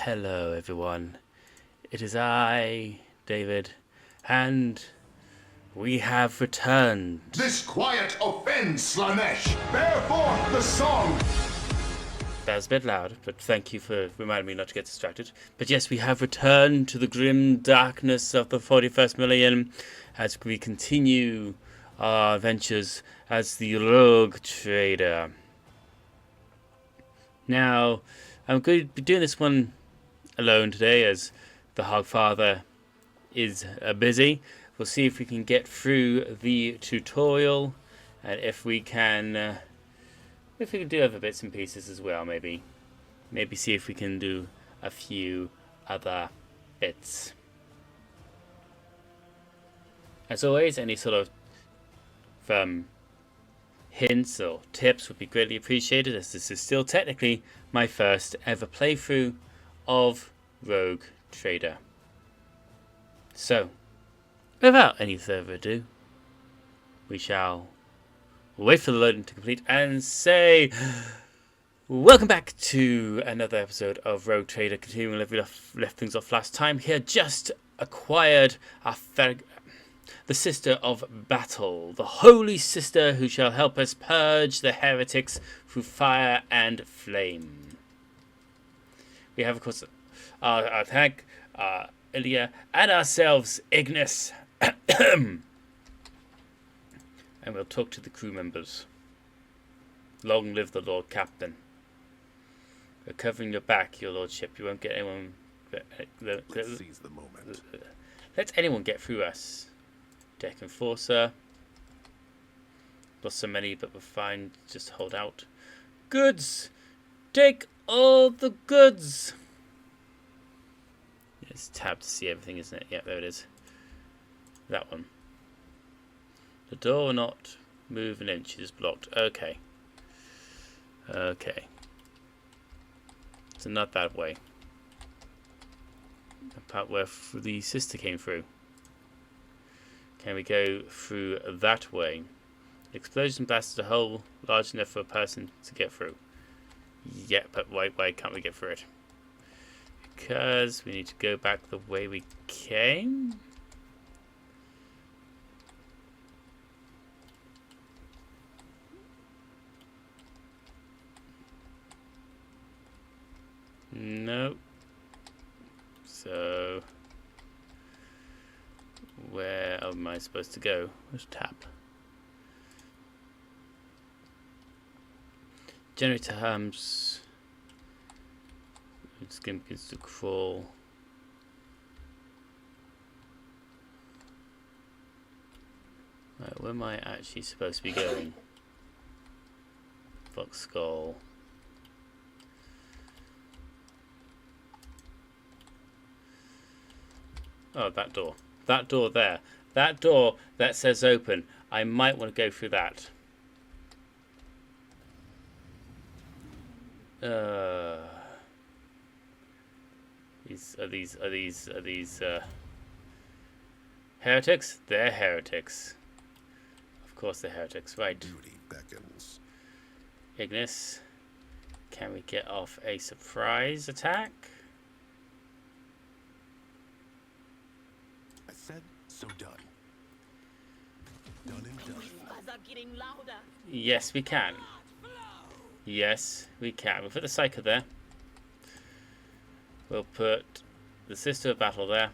Hello everyone, it is I, David, and we have returned. This quiet offends, Slanesh. Bear forth the song. That was a bit loud, but thank you for reminding me not to get distracted. But yes, we have returned to the grim darkness of the 41st millennium as we continue our adventures as the rogue trader. Now, I'm going to be doing this one alone today as the Hogfather is busy. We'll see if we can get through the tutorial, and if we can do other bits and pieces as well. Maybe see if we can do a few other bits. As always, any sort of hints or tips would be greatly appreciated, as this is still technically my first ever playthrough of Rogue Trader. So, without any further ado, we shall wait for the loading to complete and say welcome back to another episode of Rogue Trader, continuing where we left things off last time. Here, just acquired the Sister of Battle, the Holy Sister who shall help us purge the heretics through fire and flame. We have, of course, our tank, Ilya, and ourselves, Ignis. And we'll talk to the crew members. Long live the Lord Captain. We're covering your back, your lordship. You won't get anyone. Let's seize the moment. Let anyone get through us. Deck Enforcer. Lost so many, but we're fine. Just hold out. Goods! Take all the goods! It's tab to see everything, isn't it? Yeah, there it is. That one. The door will not move an inch. It is blocked. Okay. Okay. So not that way. The part where the sister came through. Can we go through that way? The explosion blasted a hole large enough for a person to get through. Yeah, but why can't we get through it? Because we need to go back the way we came. No. So where am I supposed to go? Where's tap? Generator hams. It's going to crawl. Right, where am I actually supposed to be going? Fox skull. Oh, that door. That door there. That door that says open. I might want to go through that. These heretics? They're heretics. Of course they're heretics, right. Duty beckons. Ignis. Can we get off a surprise attack? I said, so done. Done and done. Yes, we can. Yes, we can. We'll put the Psycho there. We'll put the Sister of Battle there.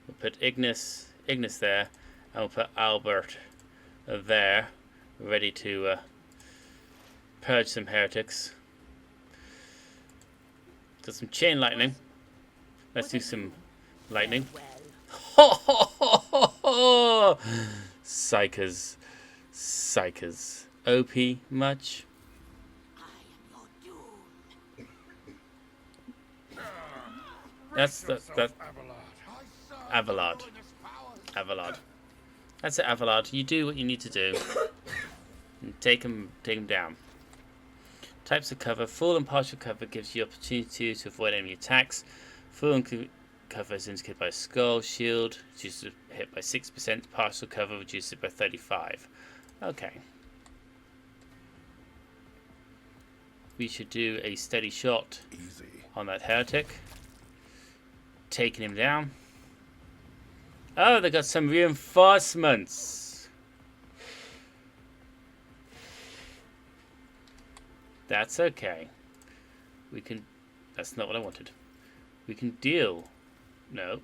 We'll put Ignis there. And we'll put Albert there. Ready to purge some heretics. Got some chain lightning. Let's do some lightning. Ho ho ho ho ho! Psychers. OP much? That's Avalard. That's it, Avalard. You do what you need to do. And take him down. Types of cover. Full and partial cover gives you opportunity to avoid enemy attacks. Full and cover is indicated by a skull. Shield reduces hit by 6%. Partial cover reduces it by 35%. Okay. we should do a steady shot on that heretic. Taking him down. Oh, they got some reinforcements. That's okay. We can... That's not what I wanted. We can deal... No.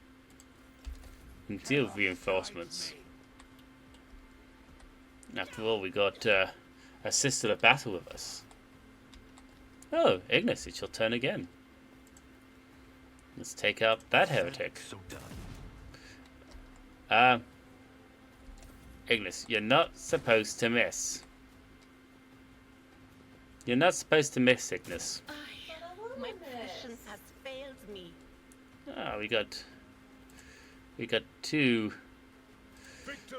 We can deal with reinforcements. After all, we got a sister of battle with us. Oh, Ignis, it's your turn again. Let's take out that heretic. Ignis, you're not supposed to miss. You're not supposed to miss, Ignis. My patience has failed me. Ah, we got two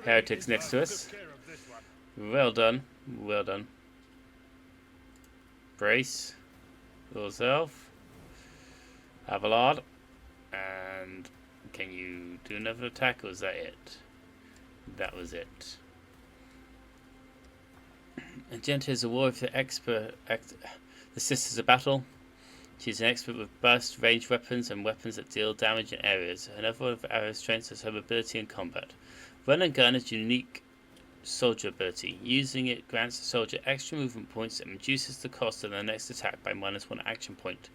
heretics next to us. Well done, well done. Brace yourself. Avalard. And can you do another attack, or was that it? That was it. Agenta is a warrior expert. The Sisters of Battle. She's an expert with burst, ranged weapons, and weapons that deal damage in areas. Another one of arrow strengths is her mobility in combat. Run and gun is unique soldier ability. Using it grants the soldier extra movement points and reduces the cost of their next attack by -1 action point.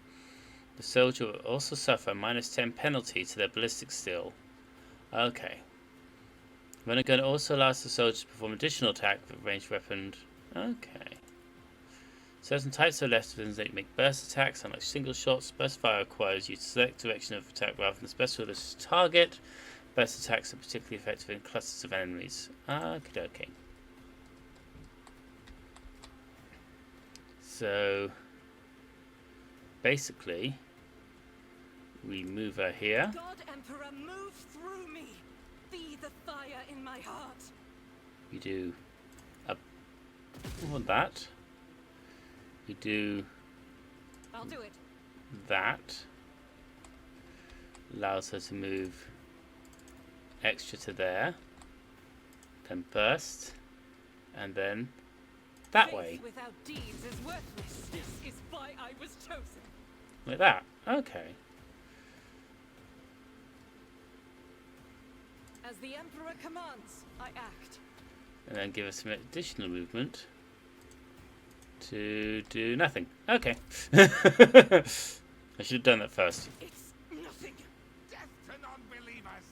The soldier will also suffer a -10 penalty to their ballistic skill. Okay. Run and gun also allows the soldier to perform additional attack with a ranged weapon. Okay. Certain types of left weapons that make burst attacks, unlike single shots. Burst fire requires you to select direction of attack rather than specialist target. Burst attacks are particularly effective in clusters of enemies. Okay. So basically, we move her here. God Emperor, move through me. Be the fire in my heart. We do that. We do I'll do it. that. Allows her to move extra to there. Then burst. And then that Faith way. without deeds is worthless. This is why I was chosen. Like that. Okay. As the Emperor commands, I act. And then give us some additional movement to do nothing. Okay. I should have done that first. It's nothing. Death to non-believers.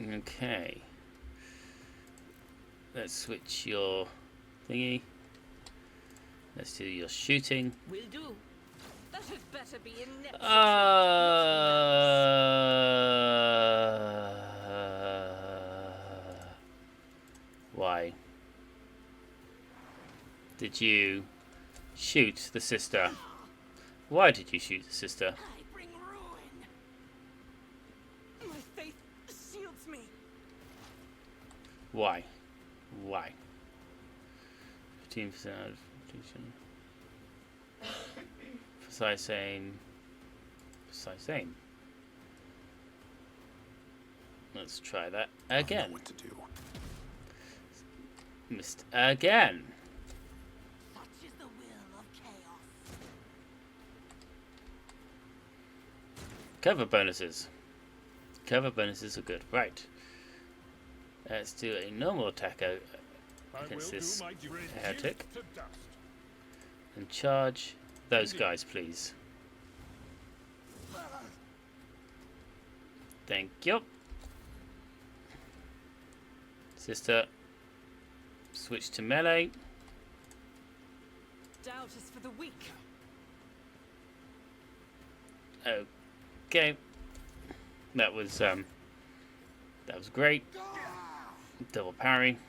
Okay. Let's switch your thingy. Let's do your shooting. Will do. That had better be in next. Why did you shoot the sister? Why did you shoot the sister? I bring ruin. My faith shields me. Why? 15% out of 15%. Precise aim. Let's try that again. I know what to do. Missed again. Such is the will of chaos. Cover bonuses. Cover bonuses are good. Right. Let's do a normal attack against this heretic. And charge those guys, please. Thank you. Sister, switch to melee. Doubt is for the weak. Okay. That was great. Double parry.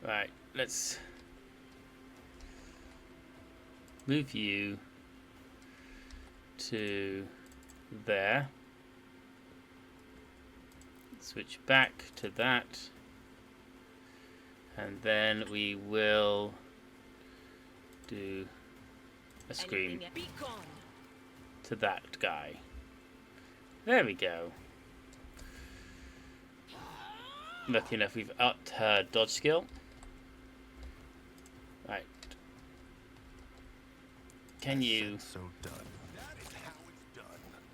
Right, let's move you to there. Switch back to that. And then we will do a scream Be gone. to that guy. There we go. Lucky enough, we've upped her dodge skill. Right. Can you... So done. That is how it's done.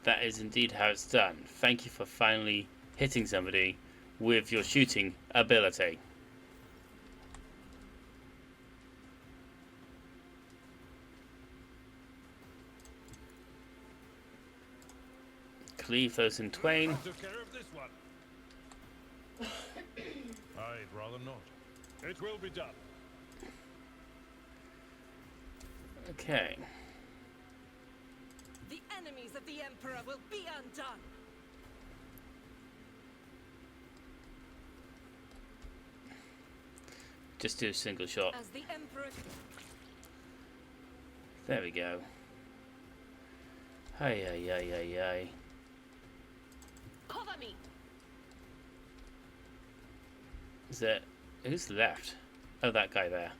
That is indeed how it's done. Thank you for finally hitting somebody with your shooting ability. Cleave those in twain. Took care of this one. I'd rather not. It will be done. Okay. The enemies of the Emperor will be undone. Just do a single shot. As the Emperor... There we go. Ay, ay, ay, ay, ay. Cover me! Is that... Who's left? Oh, that guy there.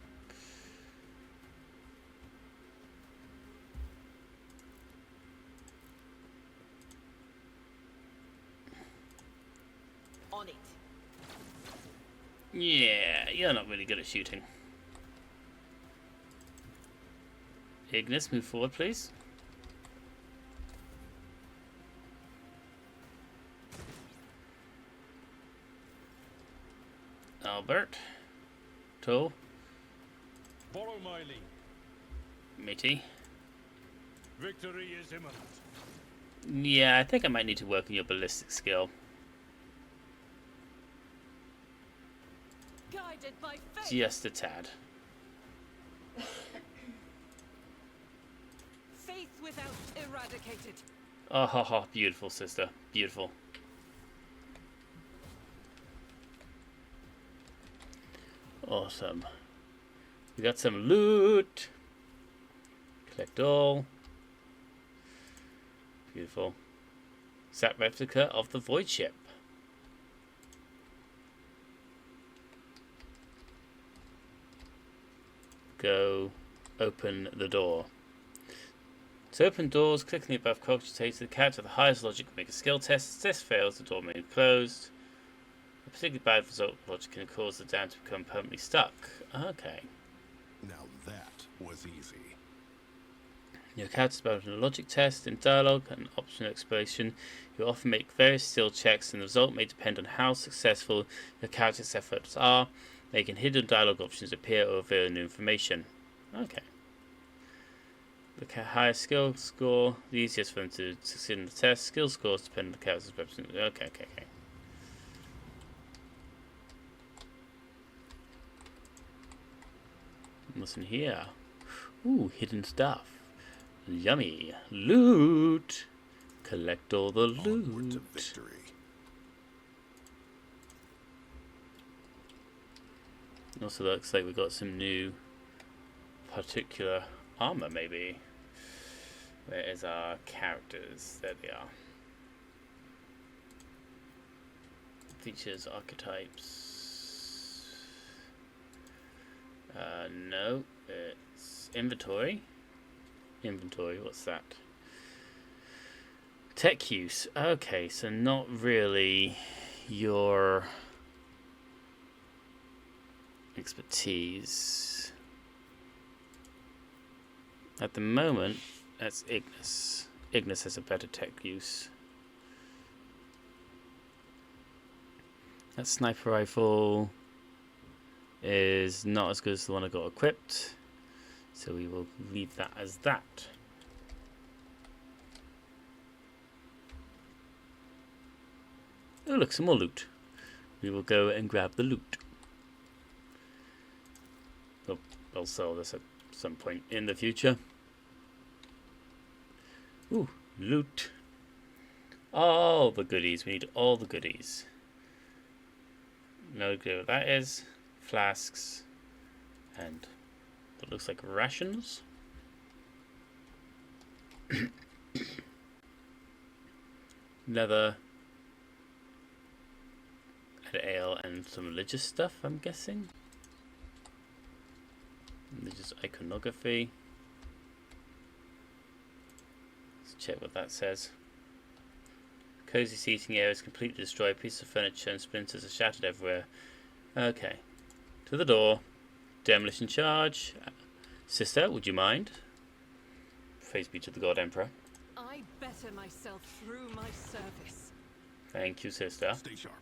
On it. Yeah, you're not really good at shooting. Ignis, move forward, please. Albert. Toll. Follow my lead. Matey. Victory is imminent. Yeah, I think I might need to work on your ballistic skill. Guided by faith. Just a tad. Faith without eradicated. Oh, ha, ha, beautiful, sister. Beautiful. Awesome. We got some loot. Collect all. Beautiful. Sat replica of the void ship. Go open the door. To open doors, click on the above cogitate to the character of the highest logic will make a skill test. If this fails, the door may be closed. A particularly bad result of logic can cause the dam to become permanently stuck. Okay. Now that was easy. Your character is about in a logic test, in dialogue and optional exploration. You often make various skill checks, and the result may depend on how successful your character's efforts are. Making hidden dialogue options appear or reveal new information. Okay. The highest skill score, the easiest for them to succeed in the test. Skill scores depend on the character's representation. Okay. What's in here? Ooh, hidden stuff. Yummy. Loot. Collect all the Onward to loot. victory. Also looks like we got some new particular armor, maybe. Where is our characters? There they are. Features, archetypes. No, it's inventory. Inventory, what's that? Tech use. Okay, so not really your expertise. At the moment, that's Ignis. Ignis has a better tech use. That sniper rifle is not as good as the one I got equipped, so we will leave that as that. Oh look, some more loot. We will go and grab the loot. I'll sell this at some point in the future. Ooh, loot. All the goodies. We need all the goodies. No idea what that is. Flasks. And what looks like rations. Leather. And ale and some religious stuff, I'm guessing. Religious iconography. Let's check what that says. Cozy seating area is completely destroyed. Pieces of furniture and splinters are shattered everywhere. Okay. To the door. Demolition charge. Sister, would you mind? Praise be to the God Emperor. I better myself through my service. Thank you, sister. Stay sharp.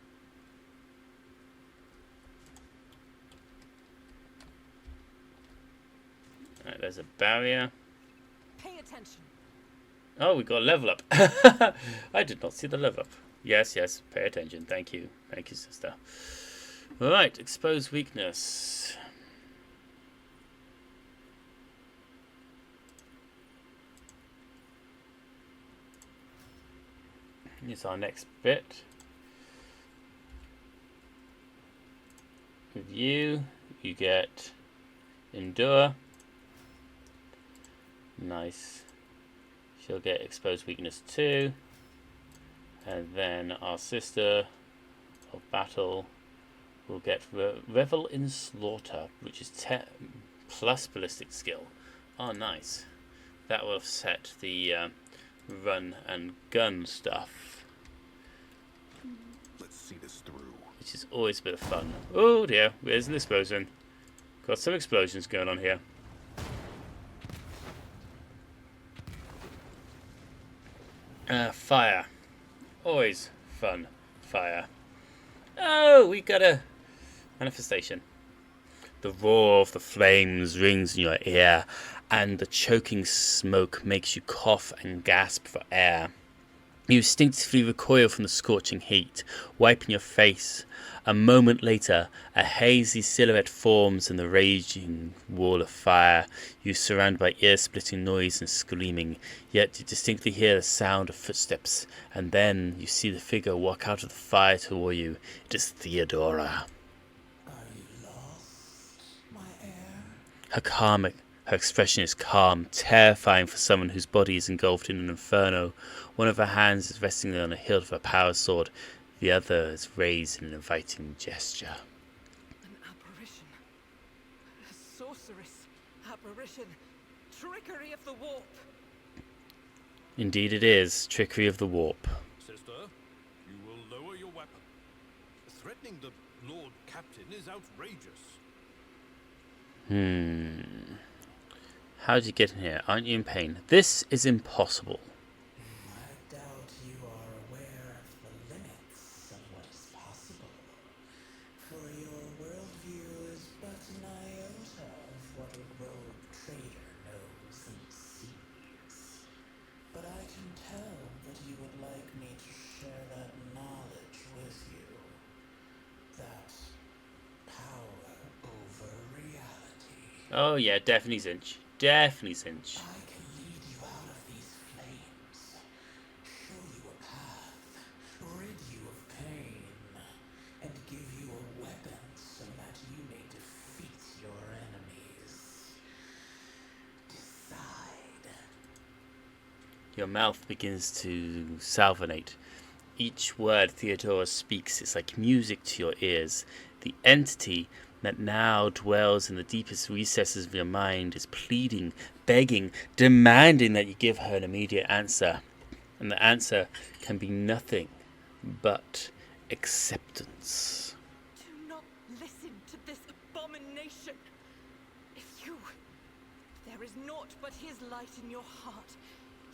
Alright, there's a barrier. Pay attention. Oh, we got a level up. I did not see the level up. Yes, yes, pay attention. Thank you. Thank you, sister. Alright, expose weakness. Here's our next bit. With you get endure. Nice. She'll get exposed weakness 2. And then our sister of battle will get revel in slaughter, which is 10 plus ballistic skill. Oh, nice. That will offset the run and gun stuff, Let's see this through. which is always a bit of fun. Oh dear, there's an explosion. Got some explosions going on here. Fire. Always fun. Fire. Oh, we got a manifestation. The roar of the flames rings in your ear, and the choking smoke makes you cough and gasp for air. You instinctively recoil from the scorching heat, wiping your face. A moment later, a hazy silhouette forms in the raging wall of fire. You surrounded by ear-splitting noise and screaming, yet you distinctly hear the sound of footsteps, and then you see the figure walk out of the fire toward you. It is Theodora. Her expression is calm, terrifying for someone whose body is engulfed in an inferno. One of her hands is resting on the hilt of her power sword. The other is raised in an inviting gesture. An apparition. A sorceress. Apparition. Trickery of the warp. Indeed it is. Trickery of the warp. Sister, you will lower your weapon. Threatening the Lord Captain is outrageous. How'd you get in here? Aren't you in pain? This is impossible. I doubt you are aware of the limits of what is possible. For your worldview is but an iota of what a rogue trader knows and sees. But I can tell that you would like me to share that knowledge with you. That power over reality. Oh yeah, definitely Zinch. Definitely Zinch. I can lead you out of these flames, show you a path, rid you of pain, and give you a weapon so that you may defeat your enemies. Decide. Your mouth begins to salivate. Each word Theodora speaks is like music to your ears. The entity that now dwells in the deepest recesses of your mind is pleading, begging, demanding that you give her an immediate answer. And the answer can be nothing but acceptance. Do not listen to this abomination. There is naught but his light in your heart.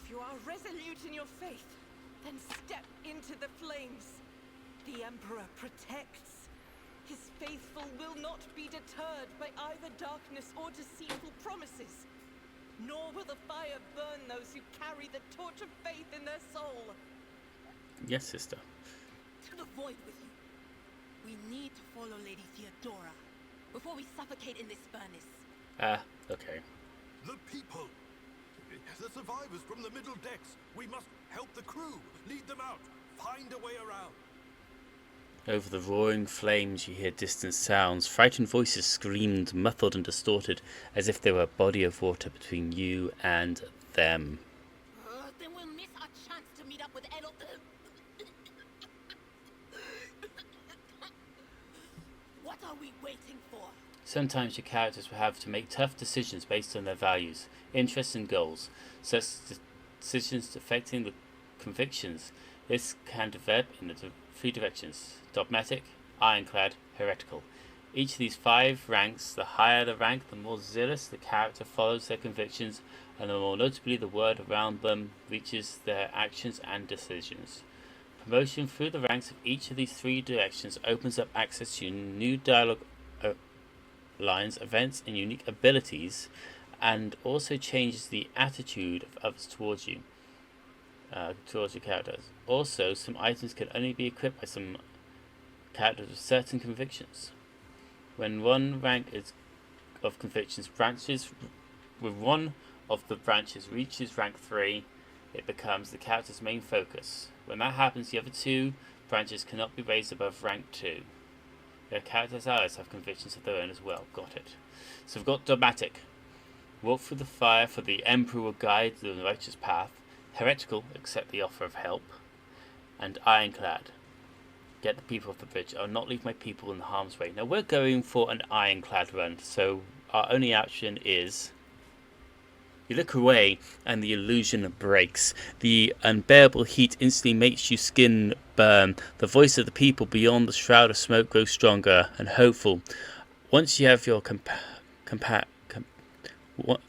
If you are resolute in your faith, then step into the flames. The Emperor protects. His faithful will not be deterred by either darkness or deceitful promises. Nor will the fire burn those who carry the torch of faith in their soul. Yes, sister. To the void with you. We need to follow Lady Theodora before we suffocate in this furnace. Okay. The people! The survivors from the middle decks! We must help the crew! Lead them out! Find a way around! Over the roaring flames you hear distant sounds. Frightened voices screamed, muffled and distorted, as if there were a body of water between you and them. Then we'll miss our chance to meet up with Elo. What are we waiting for? Sometimes your characters will have to make tough decisions based on their values, interests and goals. Such decisions affecting the convictions This can develop in the three directions: dogmatic, ironclad, heretical. Each of these 5 ranks, the higher the rank, the more zealous the character follows their convictions, and the more notably the word around them reaches their actions and decisions. Promotion through the ranks of each of these 3 directions opens up access to new dialogue lines, events, and unique abilities, and also changes the attitude of others towards you, towards your characters. Also, some items can only be equipped by some characters with certain convictions. When one rank of convictions branches, with one of the branches reaches rank 3, it becomes the character's main focus. When that happens, the other 2 branches cannot be raised above rank 2. Their characters' allies have convictions of their own as well. Got it. So we've got dogmatic. Walk through the fire, for the Emperor will guide the righteous path. Heretical, accept the offer of help. And ironclad. Get the people off the bridge. I'll not leave my people in harm's way. Now we're going for an ironclad run, so our only option is... You look away and the illusion breaks. The unbearable heat instantly makes your skin burn. The voice of the people beyond the shroud of smoke grows stronger and hopeful. Once you have your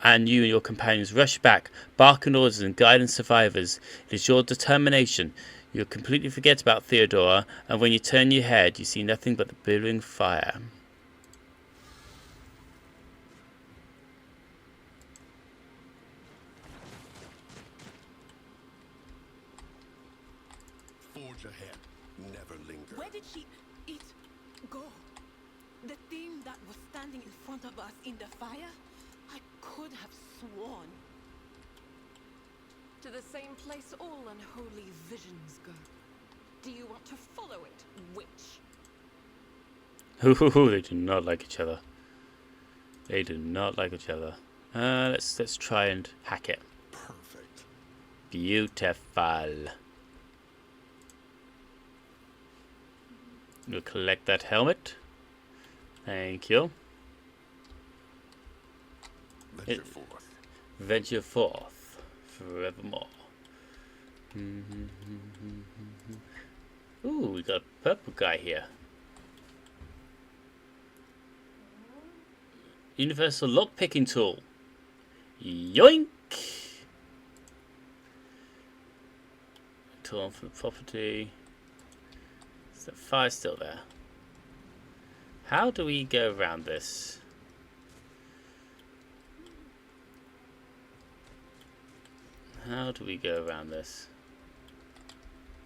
and you and your companions rush back, barking orders and guiding survivors. It is your determination. You completely forget about Theodora, and when you turn your head, you see nothing but the billowing fire. Forge ahead. Never linger. Where did she go? The thing that was standing in front of us in the fire? I could have sworn. To the same place all unholy visions go. Do you want to follow it, witch? Ooh, they do not like each other. They do not like each other. Let's try and hack it. Perfect. Beautiful. We'll collect that helmet. Thank you. Venture forth. Venture forth forevermore. Ooh, we got a purple guy here. Universal lockpicking tool. Yoink! Tool for the property. Is that fire still there? How do we go around this? How do we go around this?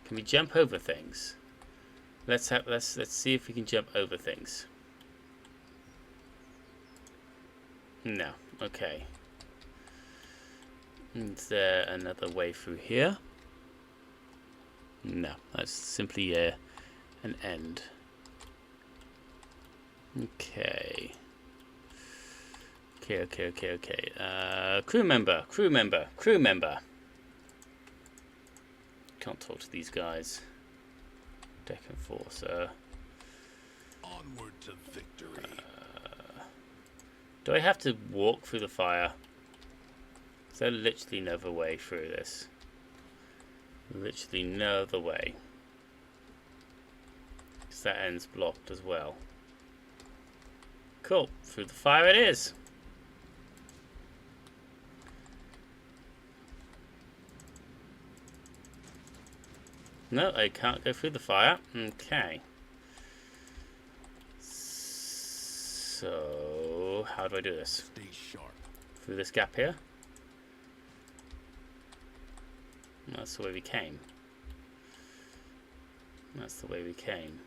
Can we jump over things? Let's see if we can jump over things. No. Okay. Is there another way through here? No. That's simply an end. Okay. Okay. Crew member. Can't talk to these guys. Deck enforcer. Onward to victory. Do I have to walk through the fire? Is there literally no other way through this? Literally no other way. Because that end's blocked as well. Cool. Through the fire it is. No, I can't go through the fire. Okay. So, how do I do this? Stay sharp. Through this gap here? That's the way we came. That's the way we came.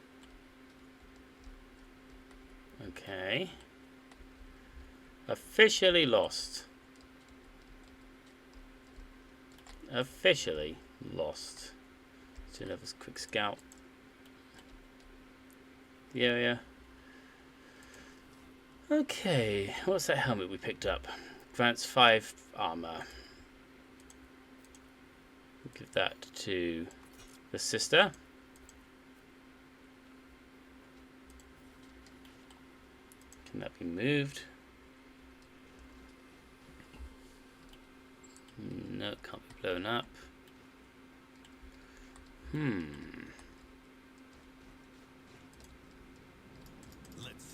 Okay. Officially lost. Officially lost. Let's do another quick scout. The area. Okay, what's that helmet we picked up? Grants 5 armor. We'll give that to the sister. Can that be moved? No, it can't be blown up. Let's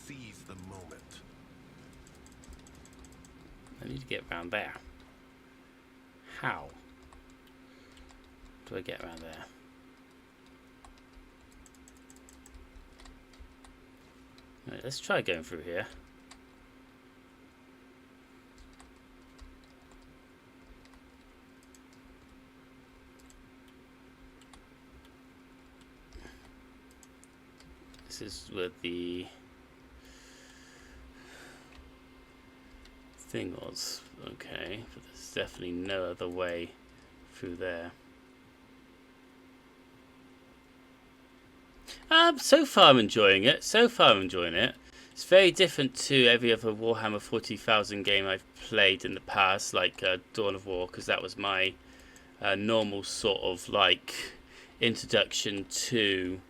seize the moment. I need to get around there. How do I get around there? Right, let's try going through here. This is where the thing was. Okay, but there's definitely no other way through there. So far I'm enjoying it. It's very different to every other Warhammer 40,000 game I've played in the past, like Dawn of War, because that was my normal sort of like introduction to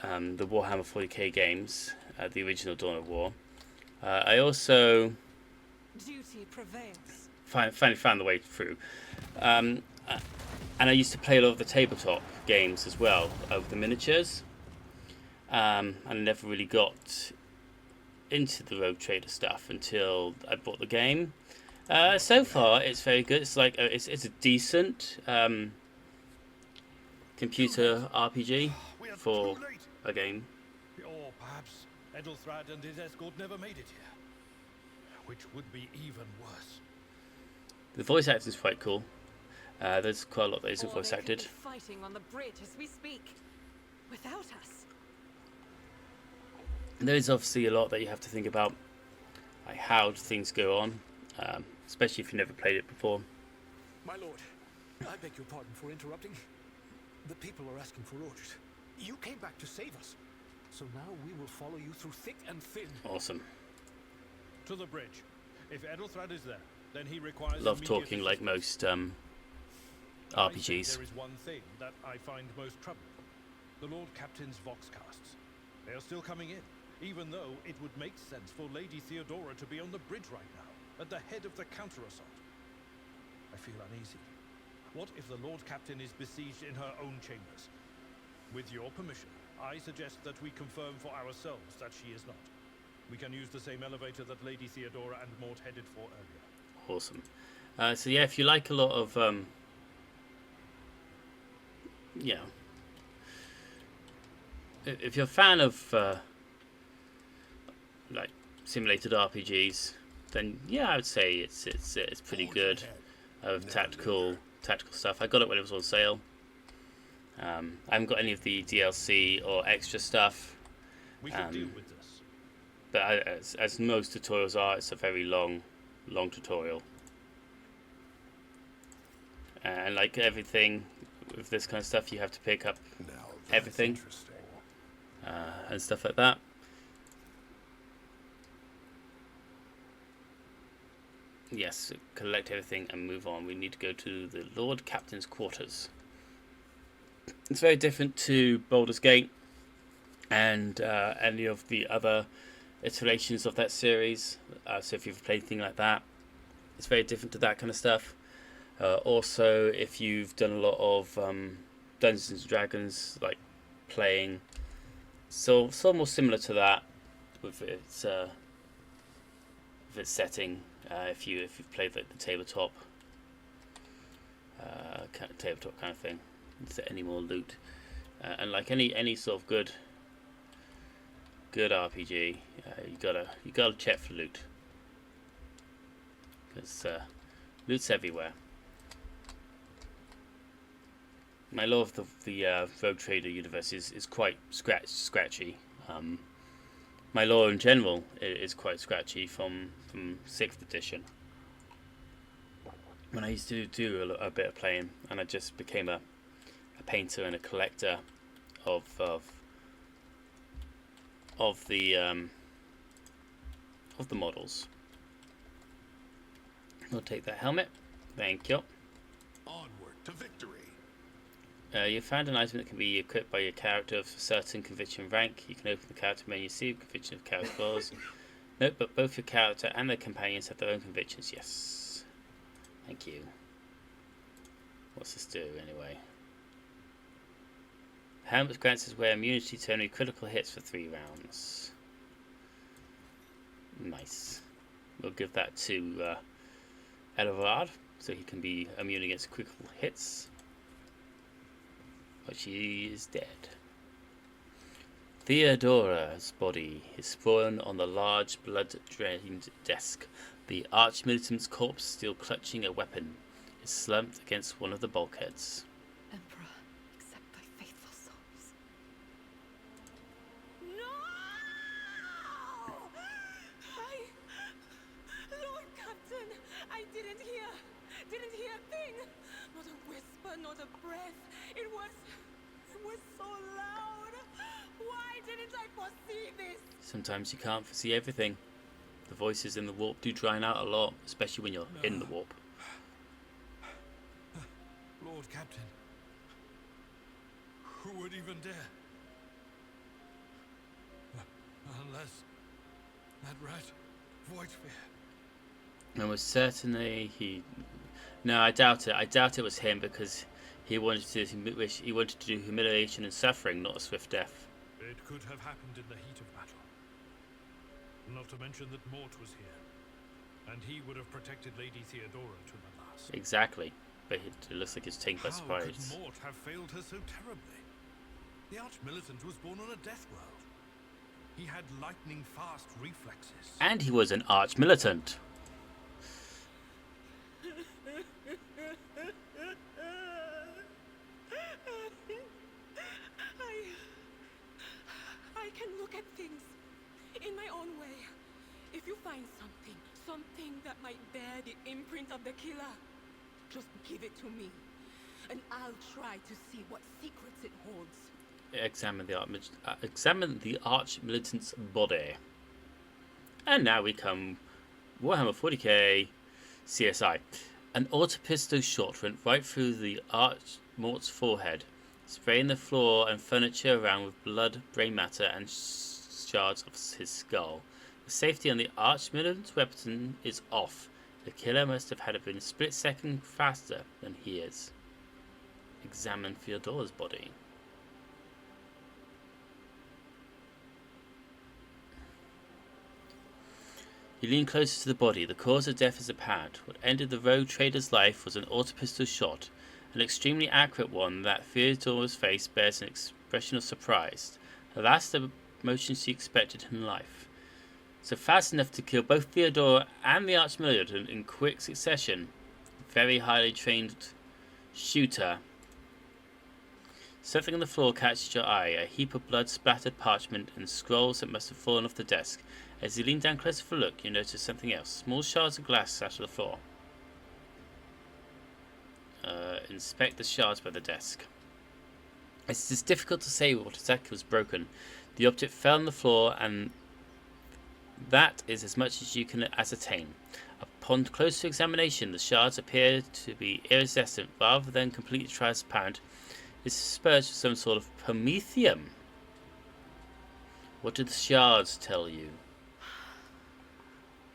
the Warhammer 40k games, the original Dawn of War. I also Duty prevails. finally found the way through. And I used to play a lot of the tabletop games as well, of the miniatures. And I never really got into the Rogue Trader stuff until I bought the game. So far, it's very good. It's like it's a decent computer RPG for a game. Or perhaps Edelthrad and his escort never made it here. Which would be even worse. The voice acting is quite cool. There's quite a lot that isn't Or voice they could be acted. fighting on the bridge as we speak, without us. There is obviously a lot that you have to think about, like how things go on, especially if you've never played it before. My lord, I beg your pardon for interrupting. The people are asking for orders. You came back to save us. So now we will follow you through thick and thin. Awesome. To the bridge. If Edelthrad is there, then he requires Love immediate talking like assistance. most I think RPGs. there is one thing that I find most troubling. The Lord Captain's Voxcasts. They are still coming in, even though it would make sense for Lady Theodora to be on the bridge right now, at the head of the counter-assault. I feel uneasy. What if the Lord Captain is besieged in her own chambers? With your permission, I suggest that we confirm for ourselves that she is not. We can use the same elevator that Lady Theodora and Mort headed for earlier. Awesome. So yeah, if you like a lot of if you're a fan of like simulated RPGs, then yeah, I would say it's pretty good. Of tactical stuff. I got it when it was on sale. I haven't got any of the DLC or extra stuff. We can deal with this. But as most tutorials are, it's a very long tutorial. And like everything with this kind of stuff, you have to pick up everything and stuff like that. Yes, collect everything and move on. We need to go to the Lord Captain's quarters. It's very different to Baldur's Gate and any of the other iterations of that series. So if you've played anything like that, it's very different to that kind of stuff. Also, if you've done a lot of Dungeons and Dragons, like playing, so more similar to that with its setting. If you've played like the tabletop kind of thing, instead any more loot, and like any sort of good RPG, you gotta check for loot, because loot's everywhere. My love of the Rogue Trader universe is quite scratchy. My lore in general is quite scratchy from 6th edition, when I used to do a bit of playing, and I just became a painter and a collector of the models. I'll take that helmet. Thank you. Onward to victory. You found an item that can be equipped by your character of a certain conviction rank. You can open the character menu, see conviction of character clause. Note, but both your character and their companions have their own convictions. Yes. Thank you. What's this do anyway? Helmet grants his wearer immunity to only critical hits for 3 rounds. Nice. We'll give that to Elerard, so he can be immune against critical hits. But she is dead. Theodora's body is sprawling on the large, blood-drained desk. The arch-militant's corpse, still clutching a weapon, is slumped against one of the bulkheads. Emperor, accept thy faithful souls. No! Lord Captain, I didn't hear a thing. Not a whisper, not a breath. It was so loud. Why didn't I foresee this? Sometimes you can't foresee everything. The voices in the warp do drown out a lot, especially when you're in the warp. Lord Captain, who would even dare? Unless that rat, Voidsphere. Almost certainly he... No, I doubt it. I doubt it was him because he wanted to do humiliation and suffering, not a swift death. It could have happened in the heat of battle. Not to mention that Mort was here, and he would have protected Lady Theodora to the last. Exactly, but it looks like it's taken by surprise. How could Mort have failed her so terribly? The Arch-Militant was born on a death world. He had lightning-fast reflexes. And he was an arch-militant. I can look at things in my own way. If you find something that might bear the imprint of the killer, just give it to me, and I'll try to see what secrets it holds. Examine the arch-militant's body. And now we come Warhammer 40k CSI. An auto-pistol shot went right through the Mort's forehead, spraying the floor and furniture around with blood, brain matter, and shards of his skull. The safety on the arch-militant's weapon is off. The killer must have had been a split second faster than he is. Examine Theodora's body. You lean closer to the body. The cause of death is apparent. What ended the rogue trader's life was an auto-pistol shot, an extremely accurate one that Theodora's face bears an expression of surprise. The last emotion she expected in life. So fast enough to kill both Theodora and the Arch-Militant in quick succession. Very highly trained shooter. Something on the floor catches your eye, a heap of blood-splattered parchment and scrolls that must have fallen off the desk. As you lean down closer for a look, you notice something else. Small shards of glass sat on the floor. Inspect the shards by the desk. It is difficult to say what exactly was broken. The object fell on the floor, and that is as much as you can ascertain. Upon closer examination, the shards appear to be iridescent rather than completely transparent. It's dispersed with some sort of promethium. What do the shards tell you?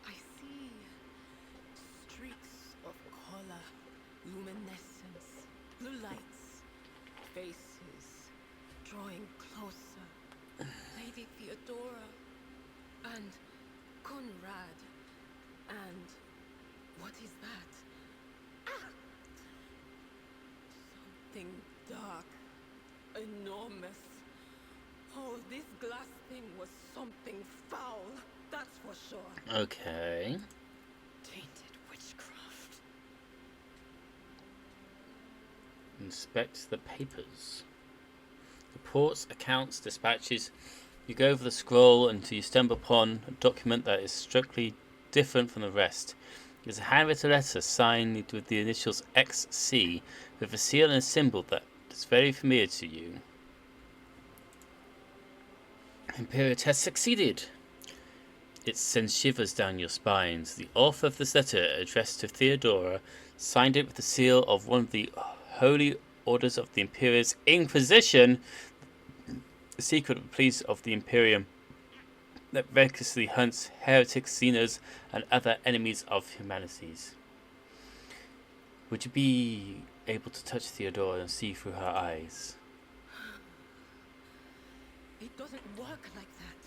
I see streaks of color, luminescence, blue lights, faces drawing closer. Lady Theodora and Conrad and what is that? Ah! Something dark, enormous. Oh, this glass thing was something foul, that's for sure. Okay. Tainted witchcraft. Inspect the papers. Reports, accounts, dispatches. You go over the scroll until you stumble upon a document that is strictly different from the rest. It is a handwritten letter signed with the initials XC with a seal and a symbol that is very familiar to you. Imperium has succeeded. It sends shivers down your spines. The author of this letter, addressed to Theodora, signed it with the seal of one of the holy orders of the Imperium's Inquisition, the secret police of the Imperium that recklessly hunts heretics, sinners, and other enemies of humanities. Would you be able to touch Theodora and see through her eyes? It doesn't work like that.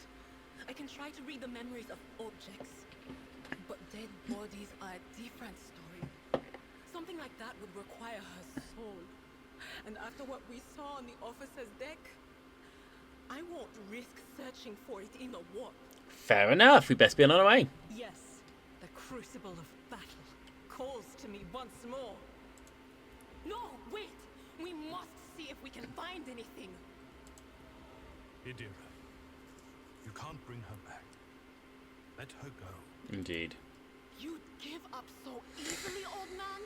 I can try to read the memories of objects, but dead bodies are a different story. Something like that would require her soul. And after what we saw on the officer's deck, I won't risk searching for it in the warp. Fair enough. We best be on our way. Yes, the crucible of battle calls to me once more. No, wait! We must see if we can find anything. Idira, you can't bring her back. Let her go. Indeed. You'd give up so easily, old man?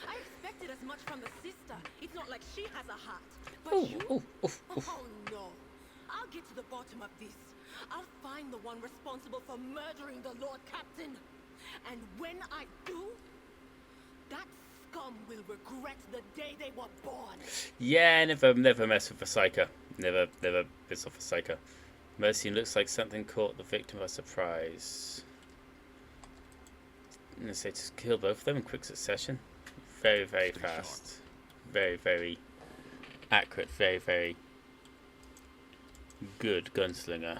I expected as much from the sister. It's not like she has a heart. But you? Oh no. I'll get to the bottom of this. I'll find the one responsible for murdering the Lord Captain. And when I do, that scum will regret the day they were born. Yeah, never mess with a psycho. Never piss off a psycho. Mercy looks like something caught the victim by surprise. I'm gonna say just kill both of them in quick succession. Very, very fast. Very, very accurate. Very, very good gunslinger.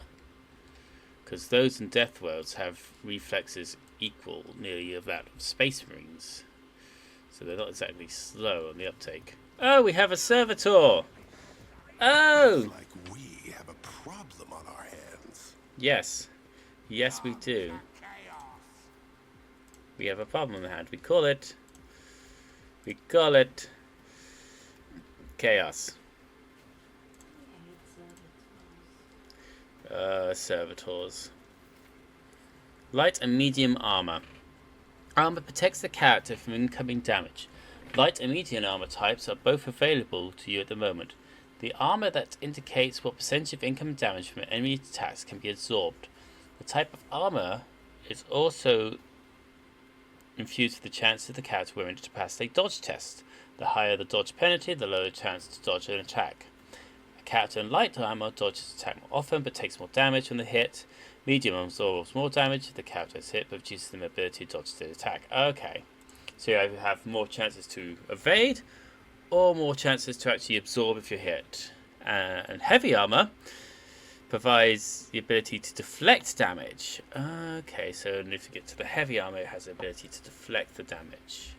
Because those in Death Worlds have reflexes equal nearly of that of Space Marines. So they're not exactly slow on the uptake. Oh, we have a servitor! Oh! Like we have a problem on our hands. Yes. Yes, we do. We have a problem in hand. We call it chaos. Servitors. Light and medium armor. Armor protects the character from incoming damage. Light and medium armor types are both available to you at the moment. The armor that indicates what percentage of incoming damage from enemy attacks can be absorbed. The type of armor is also infused with the chance of the character wearing it to pass a dodge test. The higher the dodge penalty, the lower the chance to dodge an attack. A character in light armor dodges attack more often but takes more damage from the hit. Medium absorbs more damage if the character is hit but reduces the ability to dodge the attack. Okay, so you either have more chances to evade or more chances to actually absorb if you're hit. And heavy armor provides the ability to deflect damage. Okay, so if you get to the heavy armor, it has the ability to deflect the damage.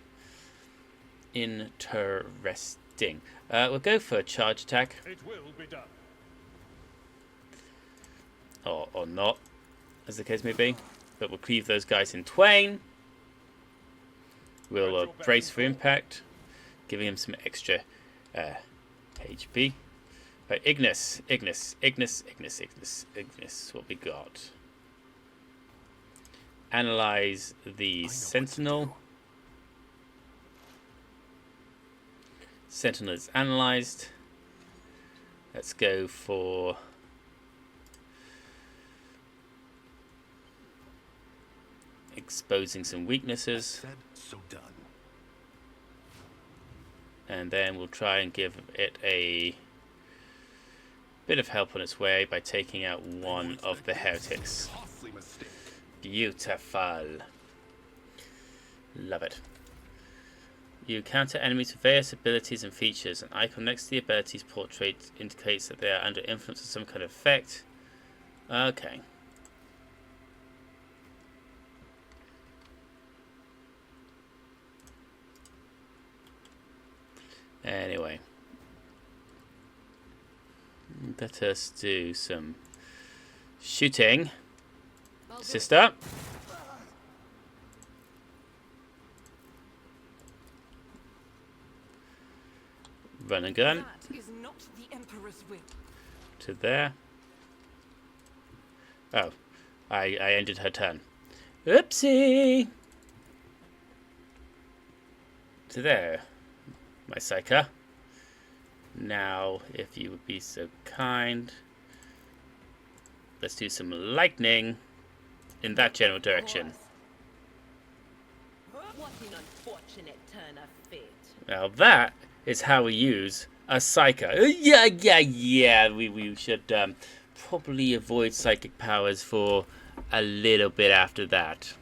Interesting. We'll go for a charge attack. It will be done. Or not, as the case may be. But we'll cleave those guys in twain. We'll brace for impact, giving him some extra HP. Right, Ignis, what we got. Analyze the Sentinel. Sentinel is analyzed. Let's go for exposing some weaknesses. Said, so done. And then we'll try and give it a bit of help on its way by taking out one of the heretics. Costly mistake. Beautiful. Love it. You counter enemies with various abilities and features. An icon next to the abilities portrait indicates that they are under influence of some kind of effect. Okay. Anyway. Let us do some shooting. Sister. Run and gun. That is not the Emperor's will. To there. Oh. I ended her turn. Oopsie! To there, my psyker. Now, if you would be so kind, let's do some lightning in that general direction. What an unfortunate turn of fate. Now that is how we use a psyker. Yeah. We should probably avoid psychic powers for a little bit after that.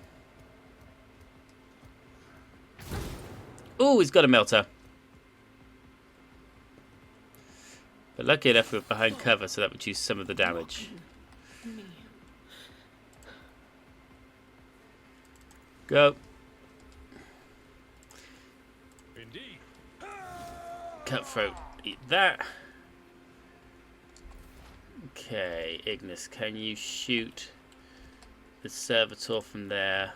Oh, he's got a melter. But But lucky enough we're behind cover, so that reduced some of the damage. Go. Indeed. Cutthroat, eat that. Okay, Ignis, can you shoot the servitor from there?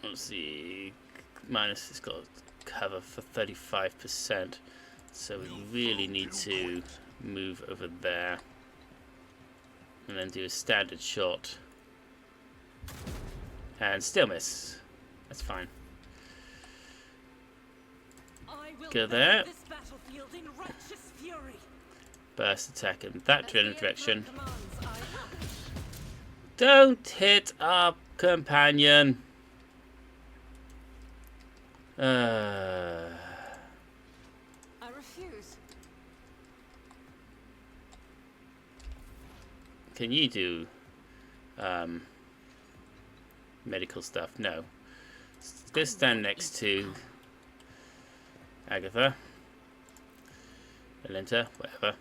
Let's see. Minus, it's got cover for 35%, so we really need to move over there and then do a standard shot and still miss. That's fine. Go there. This battlefield in righteous fury. Burst attack in that As general the direction. Emperor commands, I will. Don't hit our companion. I refuse. Can you do medical stuff? No. Go stand next to Agatha, Alinta, whatever.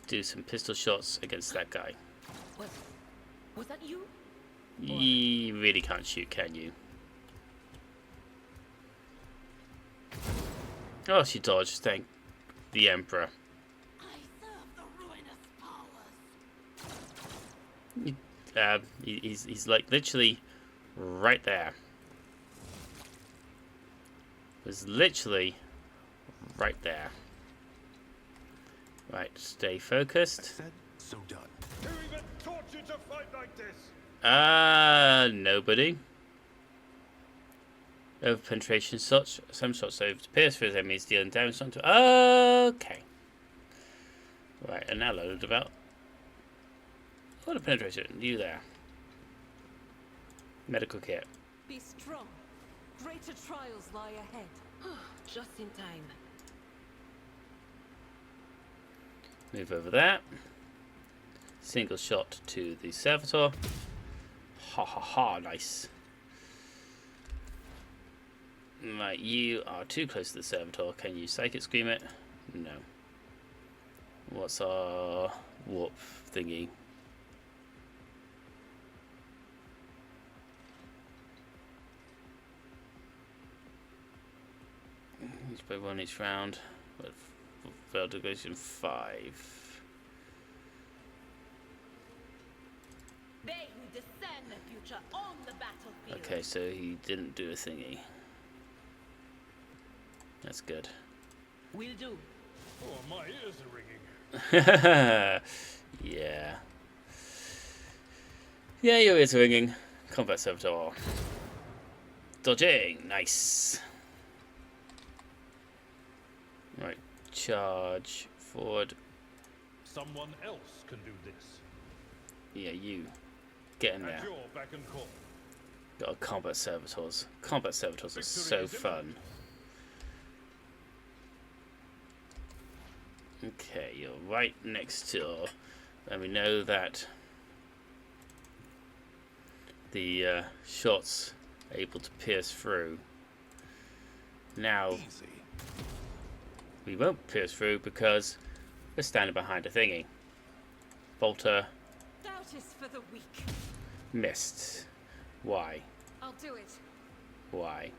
Do some pistol shots against that guy. Was that you? You really can't shoot, can you? Oh, she dodged. Thank the Emperor. I serve the ruinous powers. He's like literally right there. Was literally right there. Right, stay focused. Said, so done. Who even taught you to fight like this? Nobody. Over penetration shots. Some shots over to pierce through his enemies, dealing damage onto. Okay. Right, and now load about. What a penetration. You there. Medical kit. Be strong. Greater trials lie ahead. Just in time. Move over there. Single shot to the servitor. Ha ha ha, nice. Right, you are too close to the servitor. Can you psychic scream it? No. What's our warp thingy? Each by one each round. Failed to go to 5. They who discern the future on the battlefield. Okay, so he didn't do a thingy. That's good. Will do. Oh, my ears are ringing. Yeah. Yeah, your ears are ringing. Combat servitor. Dodging. Nice. Right. Charge forward. Someone else can do this. Yeah, you. Get in there. At your beck and call. Got combat servitors. Combat servitors are so fun. Okay, you're right next to, and we know that the shots are able to pierce through. Now, Easy. we won't pierce through because we're standing behind a thingy. Bolter Doubt is for the weak. missed. Why? I'll do it. Why?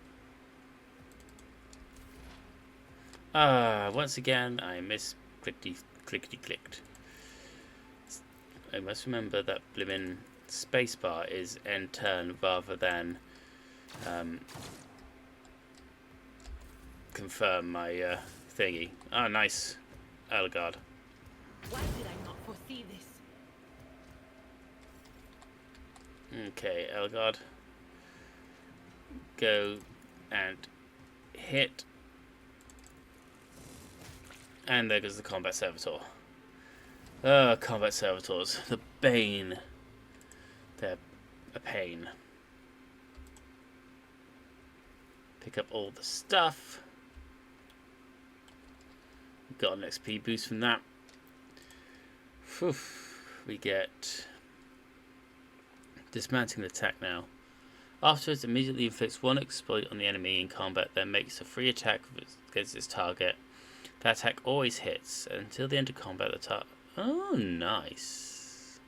Once again, I miss clickety clicked. I must remember that blimmin' spacebar is end turn rather than confirm my thingy. Ah, nice. Elgard. Why did I not foresee this? Okay, Elgard. Go and hit. And there goes the combat servitor. Combat servitors. The bane. They're a pain. Pick up all the stuff. Got an XP boost from that. Whew. We get dismantling the attack now. Afterwards, immediately inflicts one exploit on the enemy in combat, then makes a free attack against its target. That attack always hits. Until the end of combat, the target... Oh, nice.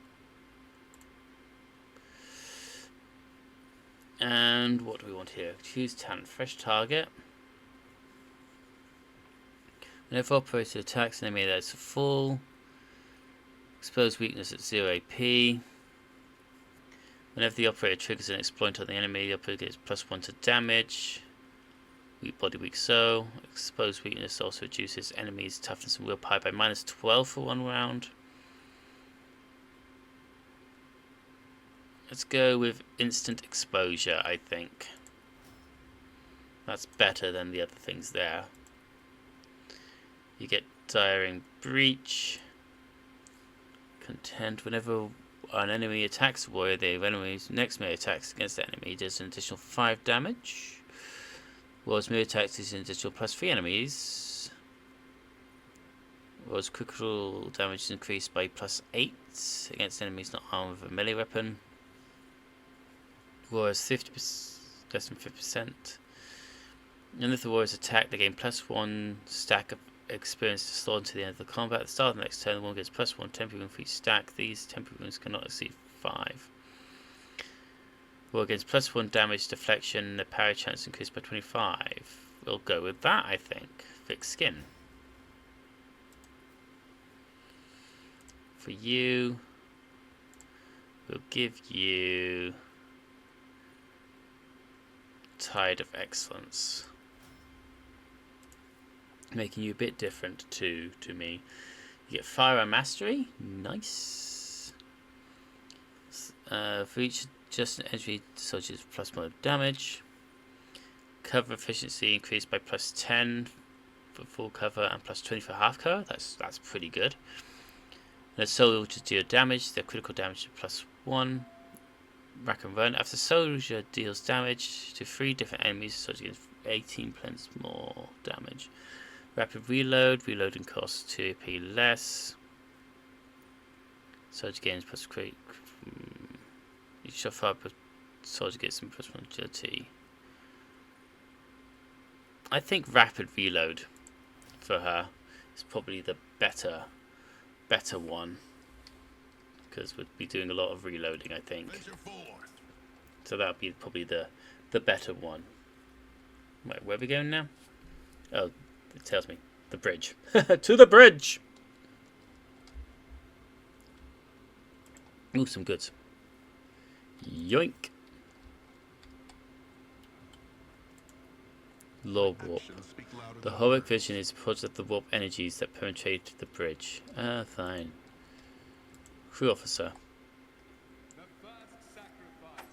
And what do we want here? Choose talent. Fresh target. Whenever operator attacks an enemy that's full, expose weakness at 0 AP. Whenever the operator triggers an exploit on the enemy, the operator gets +1 to damage. Weak body, weak soul. Exposed weakness also reduces enemies' toughness and willpower by -12 for 1 round. Let's go with instant exposure, I think. That's better than the other things there. You get Tiring Breach. Contend. Whenever an enemy attacks a warrior, the enemy's next melee attacks against the enemy does an additional 5 damage. Warrior's melee attacks is an additional +3 enemies. Warrior's critical damage is increased by +8 against enemies not armed with a melee weapon. Warrior's 50%, less than 50%. And if the warrior's attacked, they gain +1 stack of experience to slot into the end of the combat. At the start of the next turn, the one gets +1 temporary wound for each stack. These temporary wounds cannot exceed 5. Warrior gains +1 damage deflection. The parry chance increased by 25. We'll go with that, I think. Fixed skin. For you, we'll give you Tide of Excellence, making you a bit different to me. You get Firearm Mastery, nice. For each adjusted entry, soldiers +1 damage. Cover efficiency increased by +10 for full cover and +20 for half cover. That's pretty good. And the soldiers deal damage. Their critical damage is +1. Rack and run. After soldier deals damage to 3 different enemies, the soldier gets 18 points more damage. Rapid reload. Reloading costs 2 AP less. Soldier gains +3. Each shot fired per soldier gets some +1 agility. I think rapid reload for her is probably the better one, because we'd be doing a lot of reloading, I think. So that would be probably the better one. Right, where are we going now? Oh, it tells me. The bridge. To the bridge! Ooh, some goods. Yoink! Lore Warp. The heroic vision is a project of the warp energies that penetrate the bridge. Ah, fine. Crew officer. The first sacrifice.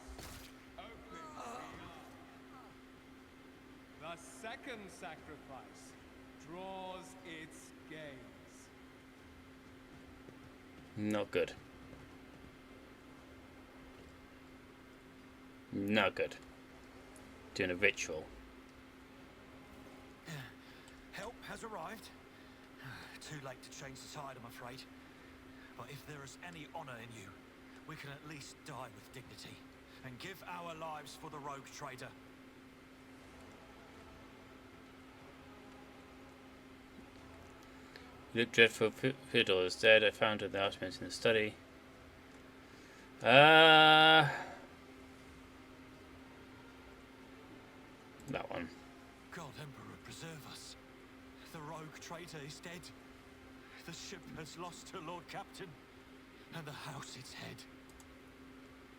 The second sacrifice draws its gaze. Not good. Not good. Doing a ritual. Help has arrived. Too late to change the tide, I'm afraid. But if there is any honor in you, we can at least die with dignity and give our lives for the rogue trader. You look dreadful. Theodore is dead. I found the argument in the study. That one. God Emperor preserve us. The rogue traitor is dead. The ship has lost her Lord Captain, and the house its head.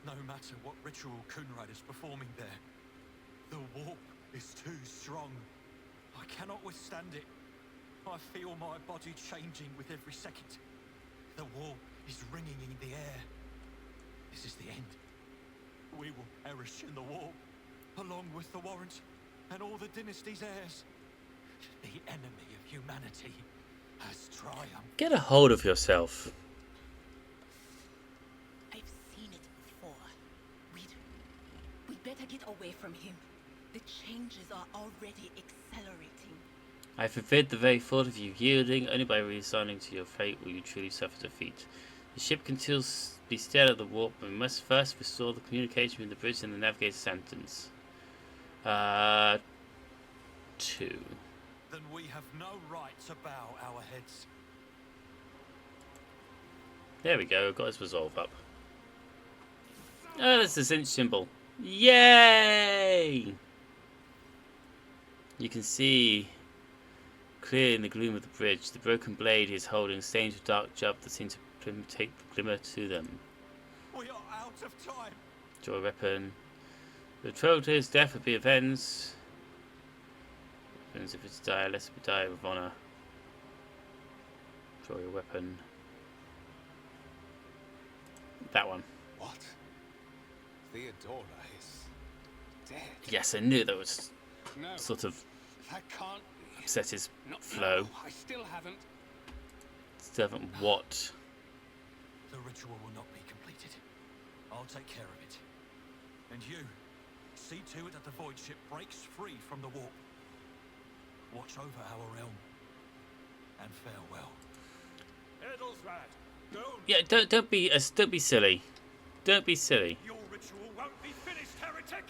No matter what ritual Kunrad is performing there, the warp is too strong. I cannot withstand it. I feel my body changing with every second. The warp is ringing in the air. This is the end. We will perish in the warp, along with the warrant and all the dynasty's heirs. The enemy of humanity has triumphed. Get a hold of yourself. I've seen it before. We'd better get away from him. The changes are already accelerating. I forbid the very thought of you yielding. Only by resigning to your fate will you truly suffer defeat. The ship can still be steered at the warp, but we must first restore the communication between the bridge and the navigator sentence. 2. Then we have no right to bow our heads. There we go, got his resolve up. Oh, that's the cinch symbol. Yay! You can see clear in the gloom of the bridge the broken blade he is holding stains with dark jub that seem to take the glimmer to them. We are out of time. Draw a weapon. The betrothed to his death would be avenged. If it's die, let's die with honor. Draw your weapon. That one. What? Theodora is dead. Yes, I knew that was No, sort of that can't be. upset his Not flow. now. I still haven't. Still haven't what? The ritual will not be completed. I'll take care of it. And you, see to it that the void ship breaks free from the warp. Watch over our realm. And farewell. Edelstrad, don't. Yeah, don't be silly. Don't be silly. Your ritual won't be finished, heretic.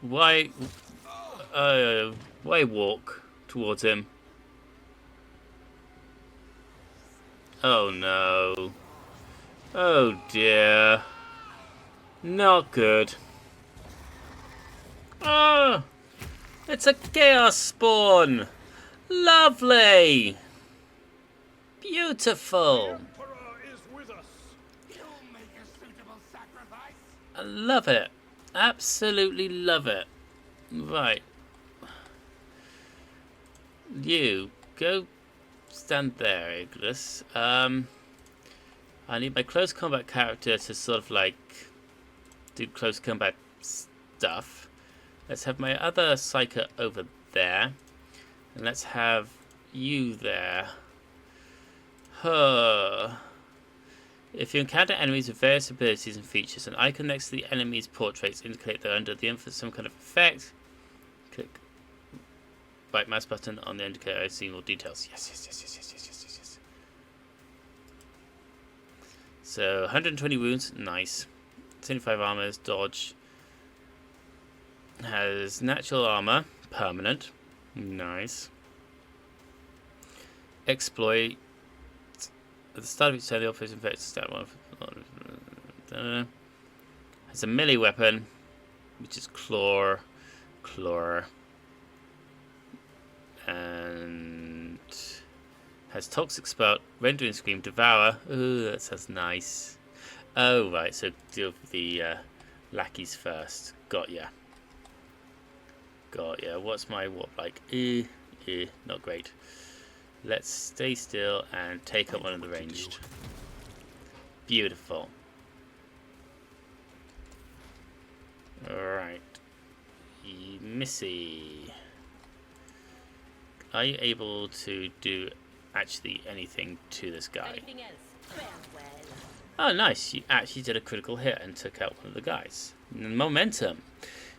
Why walk towards him? Oh no. Oh dear. Not good. Oh! It's a chaos spawn! Lovely! Beautiful! Emperor is with us. You'll make a suitable sacrifice. I love it. Absolutely love it. Right. You, go stand there, Iglis. I need my close combat character to sort of like do close combat stuff. Let's have my other psyker over there. And let's have you there. If you encounter enemies with various abilities and features, an icon next to the enemy's portraits indicate they're under the influence of some kind of effect. Click right mouse button on the indicator to see more details. Yes. So 120 wounds, nice. 25 armor, dodge. Has natural armor, permanent, nice. Exploit. At the start of each turn, the operation effects stat one. Has a melee weapon, which is claw, and has toxic spout, rendering scream, devour. Ooh, that sounds nice. Oh right, so deal with the lackeys first. Got ya. What's my warp like? Not great. Let's stay still and take up one of the ranged. Beautiful. Alright. Missy. Are you able to do actually anything to this guy? Oh nice, you actually did a critical hit and took out one of the guys. Momentum.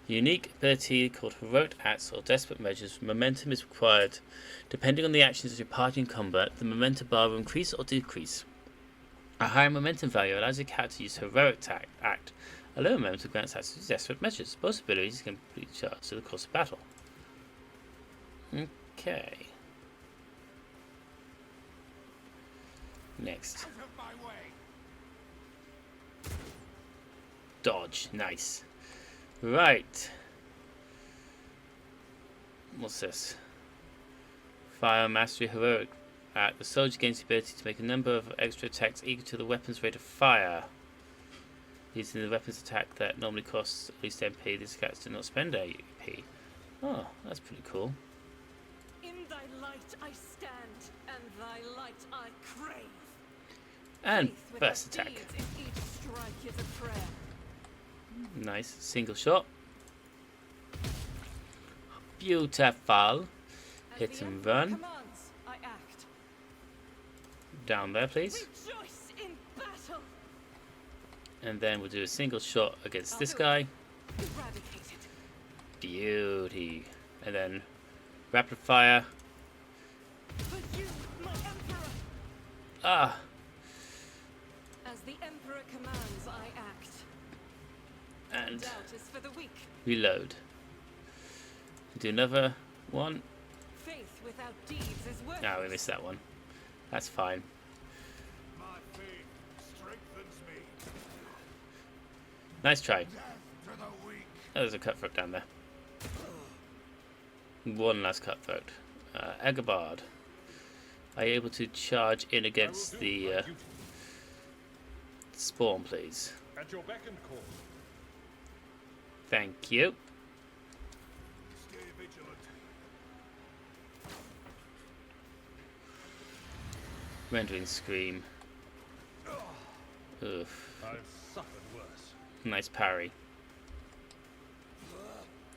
Unique ability called Heroic Acts or Desperate Measures. Momentum is required. Depending on the actions of your party in combat, the momentum bar will increase or decrease. A higher momentum value allows your character to use Heroic Act. A lower momentum grants access to Desperate Measures. Both abilities can be charged to the course of battle. Okay. Next. Out of my way. Dodge. Nice. Right. What's this? Fire Mastery Heroic Act. The soldier gains the ability to make a number of extra attacks equal to the weapon's rate of fire. Using the weapon's attack that normally costs at least MP, these attacks do not spend AP. Oh, that's pretty cool. In thy light I stand, and thy light I crave. And Faith without burst attack. deeds, if each strike is a prayer. Nice. Single shot. Beautiful. As Hit the and Emperor run. commands, I act. Down there, please. Rejoice in battle. And then we'll do a single shot against this I'll do guy. Eradicate it. Beauty. And then rapid fire. For you, my Emperor. Ah. As the Emperor Emperor commands, I act. And Doubt is for the weak. reload. Do another one. Faith without deeds is worthless. No, we missed that one. That's fine. My faith strengthens me. Nice try. Death to the weak. Oh, there's a cutthroat down there. One last cutthroat. Agabard. Are you able to charge in against the spawn, please? At your beck and call. Thank you. Stay vigilant. Rendering scream. Oof. I've suffered worse. Nice parry.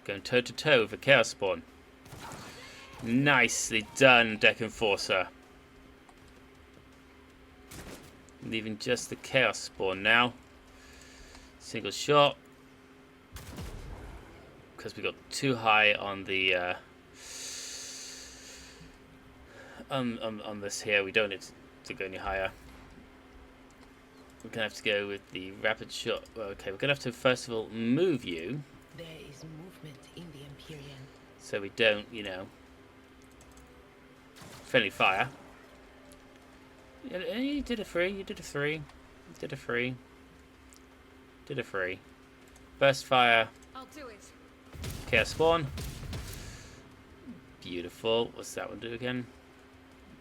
Going toe to toe with the Chaos Spawn. Nicely done, Deck Enforcer. Leaving just the Chaos Spawn now. Single shot. Because we got too high on the on this here, we don't need to go any higher. We're gonna have to go with the rapid shot. Okay, we're gonna have to first of all move you. There is movement in the Imperium. So we don't, you know, friendly fire. You did a 3, you did a 3, you did a 3, did a 3. Burst fire, I'll do it. Chaos Spawn. Beautiful. What's that one do again?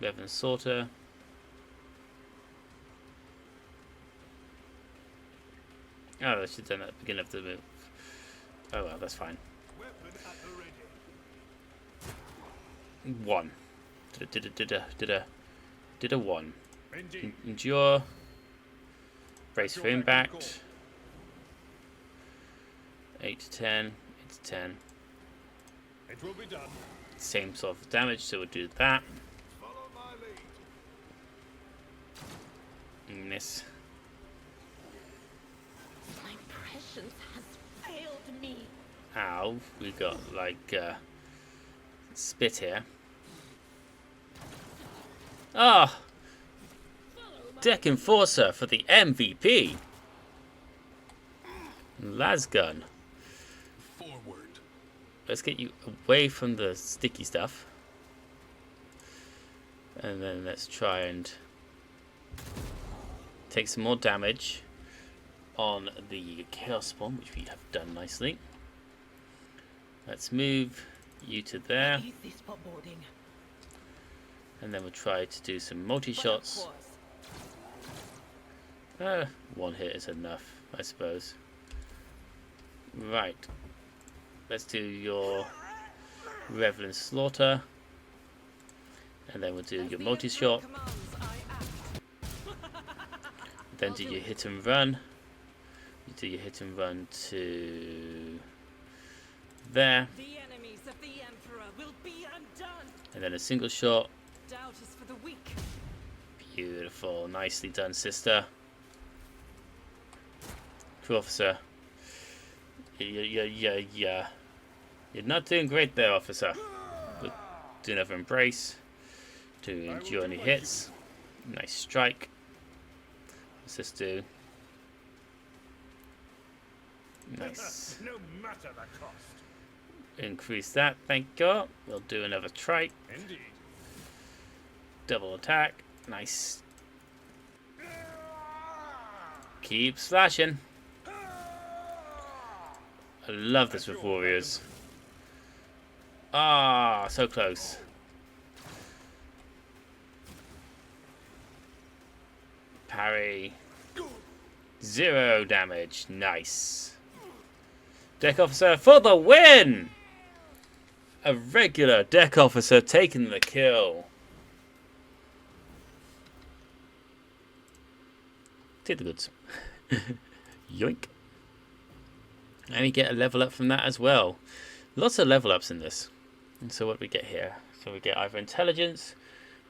Reverend Sorter. Oh, I should have done that at the beginning of the move. Oh well, that's fine. Weapon at the ready. 1. Did a 1. Indeed. Endure. Brace for impact. 8 to 10. 8 to 10. It will be done. Same sort of damage, so we'll do that. Follow my lead. Miss. My prescience has failed me. Ow. We got like spit here. Ah! Deck Enforcer for the MVP. Lasgun. Forward. Let's get you away from the sticky stuff. And then let's try and take some more damage on the Chaos Spawn, which we have done nicely. Let's move you to there. What is this foreboding? And then we'll try to do some multi-shots. One hit is enough, I suppose. Right. Let's do your Reverend Slaughter. And then we'll do your multi-shot. Then do your hit and run. You do your hit and run to there. The enemies of the Emperor will be undone. And then a single shot. Doubt is for the weak. Beautiful. Nicely done, sister. Crew officer. Yeah. You're not doing great there, officer. But do another embrace. To endure any hits. Nice strike. What's this do? Nice. No matter the cost. Increase that, thank God. We'll do another trike. Indeed. Double attack. Nice. Keep slashing. I love this with warriors. Ah, so close. Parry. 0 damage. Nice. Deck officer for the win! A regular deck officer taking the kill. Take the goods. Yoink. And we get a level up from that as well. Lots of level ups in this. And so what do we get here? So we get either intelligence,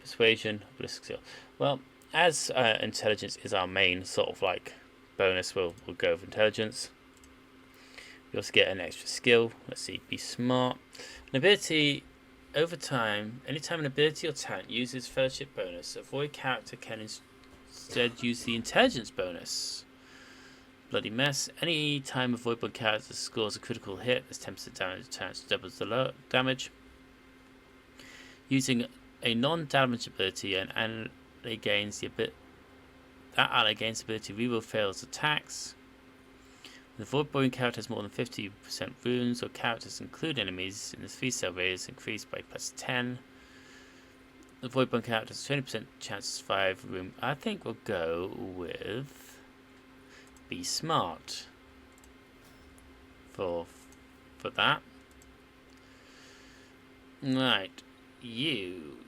persuasion, ballistic skill. Well, as intelligence is our main sort of like bonus, we'll go with intelligence. We also get an extra skill. Let's see, be smart. An ability over time. Anytime an ability or talent uses fellowship bonus, a void character can instead use the intelligence bonus. bloody mess. Any time a Voidborn character scores a critical hit, this 10% damage chance doubles the damage. Using a non-damage ability, and ally gains the ability. That ally gains the ability to reroll fails attacks. The Voidborn character has more than 50% runes, or characters include enemies in the 3-cell radius increased by +10. The Voidborn character has 20% chance to survive room. I think we'll go with Be Smart for that. Right, you.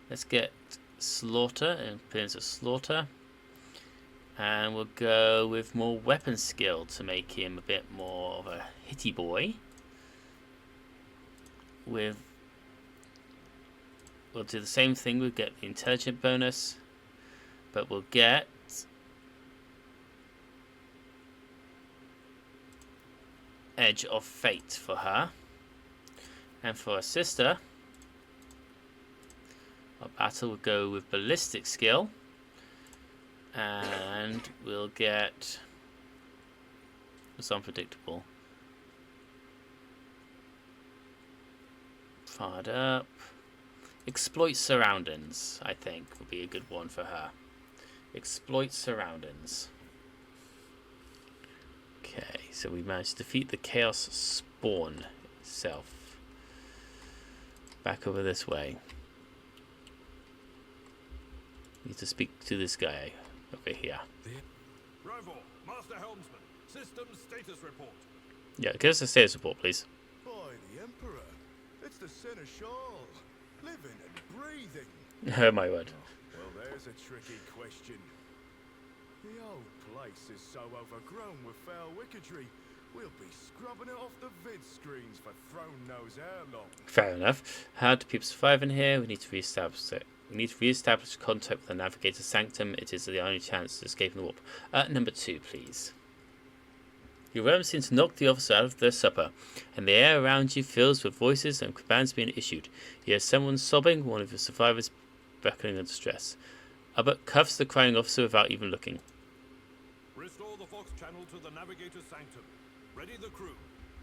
Let's get Slaughter and appearance of Slaughter, and we'll go with more weapon skill to make him a bit more of a hitty boy. We'll do the same thing. We'll get the intelligent bonus, but we'll get Edge of Fate for her, and for her sister. Our battle will go with ballistic skill, and we'll get it's unpredictable. Fired up. Exploit surroundings, I think, would be a good one for her. Exploit surroundings. Okay, so we managed to defeat the Chaos Spawn itself. Back over this way. Need to speak to this guy over here. Rover, Master Helmsman, systems status report. Yeah, give us a status report, please. By the Emperor. It's the Seneschal. Living and breathing. Oh my word. Well, there's a tricky question. The old place is so overgrown with foul wickedry, we'll be scrubbing it off the vid screens for throne knows how long. Fair enough. How do people survive in here? We need to re-establish it. We need to re-establish contact with the Navigator's Sanctum. It is the only chance to escape the warp. Number 2, please. Your realm seems to knock the officers out of their supper, and the air around you fills with voices and commands being issued. You hear someone sobbing, one of your survivors beckoning in distress. Albert cuffs the crying officer without even looking. Restore the Fox channel to the Navigator's Sanctum. Ready the crew.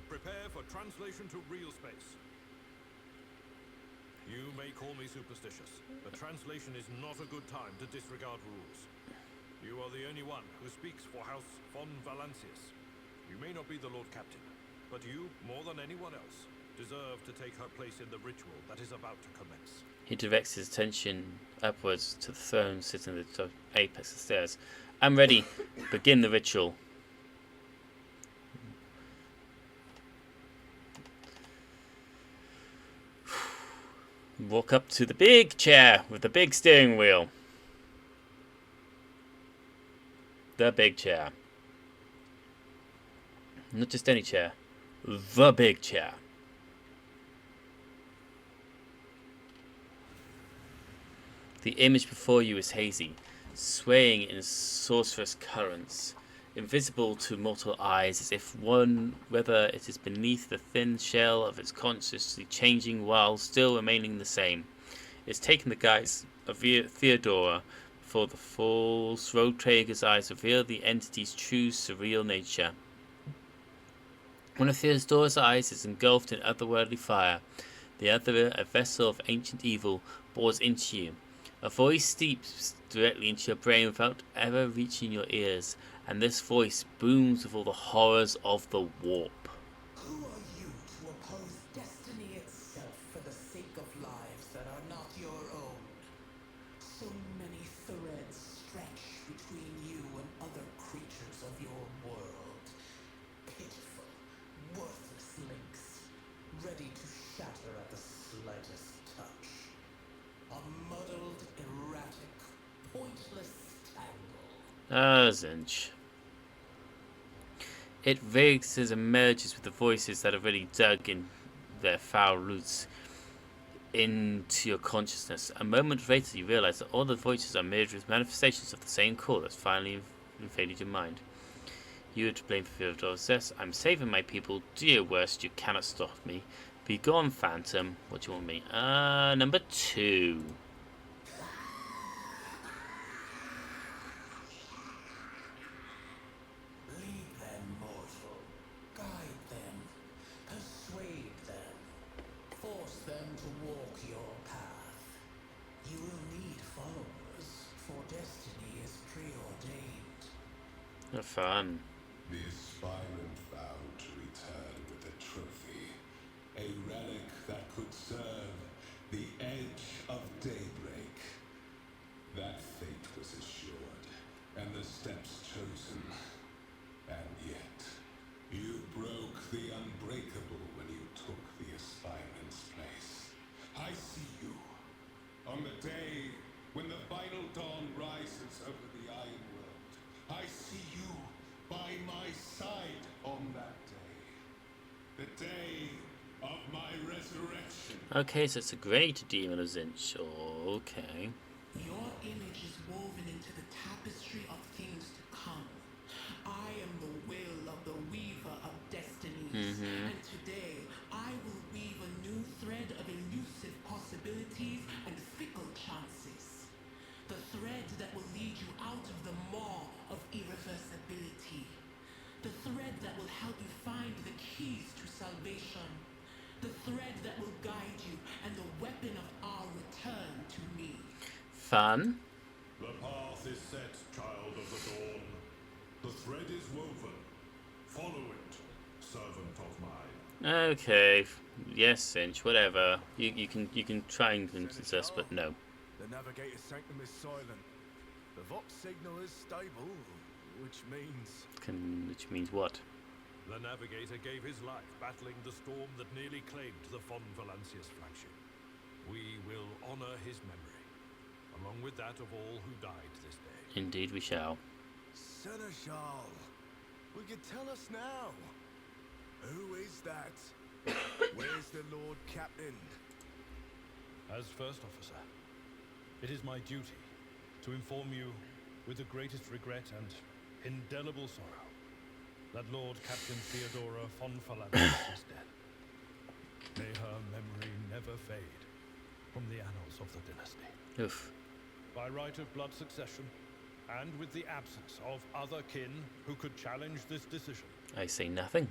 Prepare for translation to real space. You may call me superstitious, but translation is not a good time to disregard rules. You are the only one who speaks for House von Valancius. You may not be the Lord Captain, but you, more than anyone else, deserve to take her place in the ritual that is about to commence. He directs his attention upwards to the throne sitting at the apex of the stairs. I'm ready. Begin the ritual. Walk up to the big chair with the big steering wheel. The big chair. Not just any chair. The big chair. The image before you is hazy, swaying in sorcerous currents, invisible to mortal eyes, as if whether it is beneath the thin shell of its consciously changing while still remaining the same. It's taken the guise of Theodora before the false rogue trader's eyes reveal the entity's true surreal nature. One of Theodora's eyes is engulfed in otherworldly fire. The other, a vessel of ancient evil, bores into you. A voice steeps directly into your brain without ever reaching your ears, and this voice booms with all the horrors of the warp. Who are you to oppose destiny itself for the sake of lives that are not your own? So many threads stretch between you and other creatures of your world. Pitiful, worthless links, ready to shatter at the slightest touch. A muddled, erratic, pointless tangle. Zinch. It rigs as it merges with the voices that have really dug in their foul roots into your consciousness. A moment later you realize that all the voices are merged with manifestations of the same call that's finally invaded your mind. You are to blame for Theodora's death. I'm saving my people. Do your worst. You cannot stop me. Be gone, Phantom. What do you want me? Number 2. Lead them, mortal. Guide them. Persuade them. Force them to walk your path. You will need followers, for destiny is preordained. Fun. The aspirant vowed to return with a trophy, a relic that could serve the edge of daybreak. That fate was assured, and the steps chosen. And yet, you broke the unbreakable when you took the aspirant's place. I see you. On the day when the final dawn rises over the Iron World, I see you by my side on that day. The day of my resurrection. Okay, so it's a great demon of Zinch. Okay. Your image is woven into the tapestry of things to come. I am the will of the weaver of destinies. And today, I will weave a new thread of elusive possibilities and fickle chances. The thread that will lead you out of the maw of irreversibility. The thread that will help you find the keys to salvation. The thread that will guide you and the weapon of our return to me. Fun. The path is set, child of the dawn. The thread is woven. Follow it, servant of mine. Okay. Yes, Zinch, whatever. You can try and convince us, but no. The navigator's sanctum is silent. The Vox signal is stable, which means What? The navigator gave his life battling the storm that nearly claimed the Von Valancius flagship. We will honor his memory, along with that of all who died this day. Indeed we shall. Seneschal, will you tell us now? Who is that? Where's the Lord Captain? As first officer, it is my duty to inform you with the greatest regret and indelible sorrow that Lord Captain Theodora von Valancius is dead. May her memory never fade from the annals of the dynasty. Oof. By right of blood succession, and with the absence of other kin who could challenge this decision, I say nothing.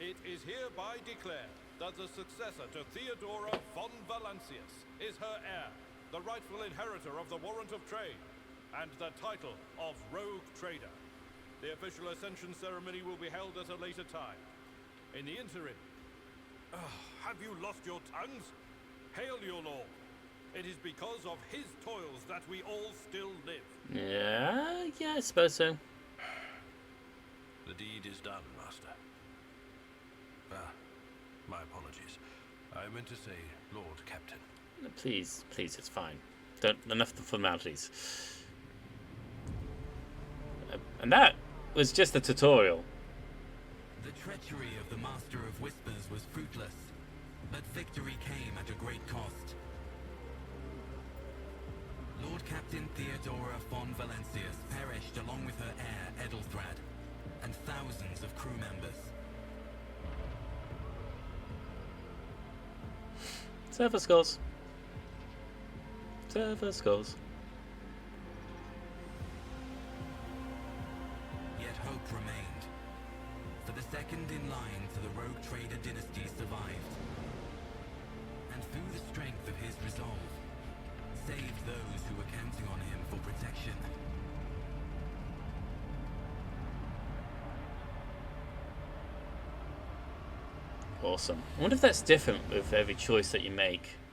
it is hereby declared that the successor to Theodora von Valancius is her heir, the rightful inheritor of the warrant of trade, and the title of Rogue Trader. The official ascension ceremony will be held at a later time. In the interim, have you lost your tongues? Hail your lord. It is because of his toils that we all still live. Yeah, I suppose so. The deed is done, Master. My apologies. I meant to say Lord Captain. Please, it's fine. Don't enough of the formalities. And that was just the tutorial. The treachery of the Master of Whispers was fruitless, but victory came at a great cost. Lord Captain Theodora von Valancius perished along with her heir, Edelthrad, and thousands of crew members. Server skulls. Server skulls. Yet hope remained, for the second in line to the Rogue Trader dynasty survived, and through the strength of his resolve, saved those who were counting on him for protection. Awesome. I wonder if that's different with every choice that you make.